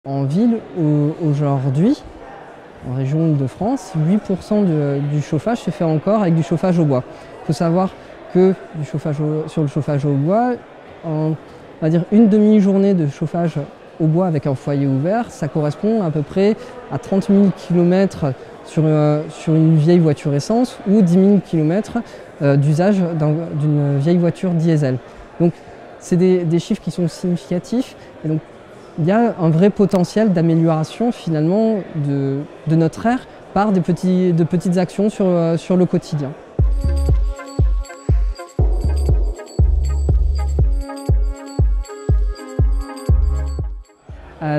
En ville, aujourd'hui, en région Île-de-France, 8% du chauffage se fait encore avec du chauffage au bois. Il faut savoir que sur le chauffage au bois, on va dire une demi-journée de chauffage au bois avec un foyer ouvert, ça correspond à peu près à 30 000 km sur une vieille voiture essence ou 10 000 km d'usage d'une vieille voiture diesel. Donc c'est des chiffres qui sont significatifs. Et donc, il y a un vrai potentiel d'amélioration finalement de notre ère par de petites actions sur le quotidien.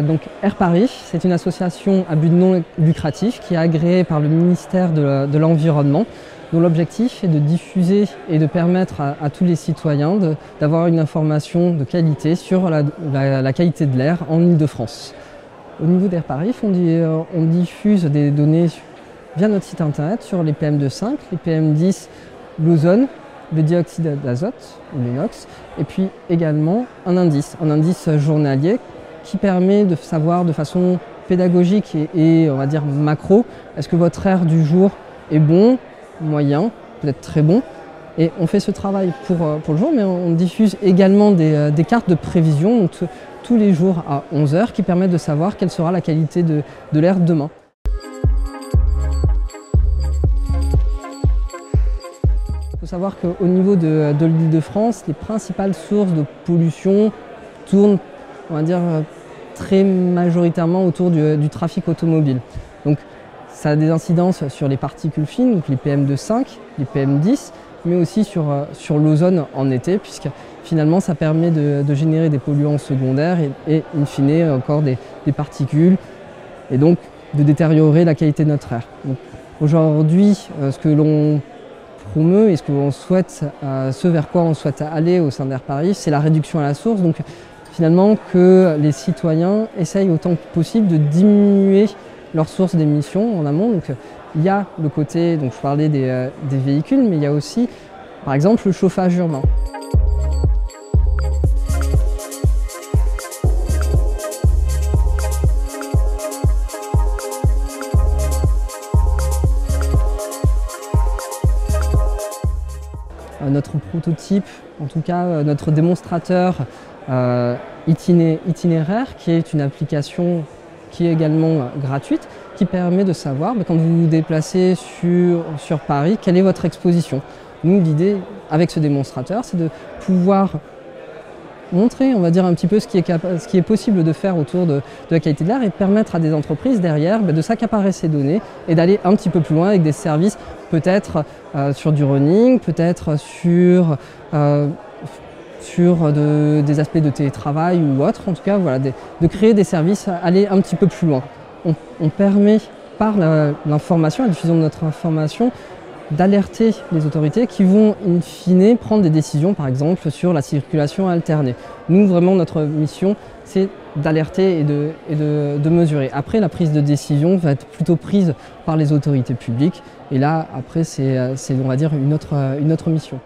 Donc Air Paris, c'est une association à but non lucratif qui est agréée par le ministère de l'Environnement, dont l'objectif est de diffuser et de permettre à tous les citoyens d'avoir une information de qualité sur la qualité de l'air en Île-de-France. Au niveau d'Air Paris, on diffuse des données via notre site internet sur les PM2,5, les PM10, l'ozone, le dioxyde d'azote, ou le NOx, et puis également un indice journalier qui permet de savoir de façon pédagogique et on va dire macro, est-ce que votre air du jour est bon, moyen, peut-être très bon. Et on fait ce travail pour le jour, mais on diffuse également des cartes de prévision donc, tous les jours à 11 h qui permettent de savoir quelle sera la qualité de l'air demain. Il faut savoir qu'au niveau de l'Île-de-France, les principales sources de pollution tournent, on va dire, très majoritairement autour du trafic automobile. Donc, ça a des incidences sur les particules fines, donc les PM2,5, les PM10, mais aussi sur l'ozone en été, puisque finalement ça permet de générer des polluants secondaires et in fine encore des particules, et donc de détériorer la qualité de notre air. Aujourd'hui, ce que l'on promeut et ce vers quoi on souhaite aller au sein d'Air Paris, c'est la réduction à la source. Donc finalement que les citoyens essayent autant que possible de diminuer leurs sources d'émissions en amont. Donc, il y a le côté, donc je parlais des véhicules, mais il y a aussi, par exemple, le chauffage urbain. Notre prototype, en tout cas notre démonstrateur itinéraire, qui est une application qui est également gratuite, qui permet de savoir quand vous vous déplacez sur Paris, quelle est votre exposition. Nous, l'idée avec ce démonstrateur, c'est de pouvoir montrer, on va dire, un petit peu ce qui est possible de faire autour de la qualité de l'air et permettre à des entreprises derrière de s'accaparer ces données et d'aller un petit peu plus loin avec des services peut-être sur du running, peut-être sur des aspects de télétravail ou autre, en tout cas voilà, de créer des services, aller un petit peu plus loin. On permet par l'information, la diffusion de notre information, d'alerter les autorités qui vont in fine prendre des décisions par exemple sur la circulation alternée. Nous vraiment notre mission c'est d'alerter et de mesurer. Après la prise de décision va être plutôt prise par les autorités publiques et là après c'est on va dire une autre mission.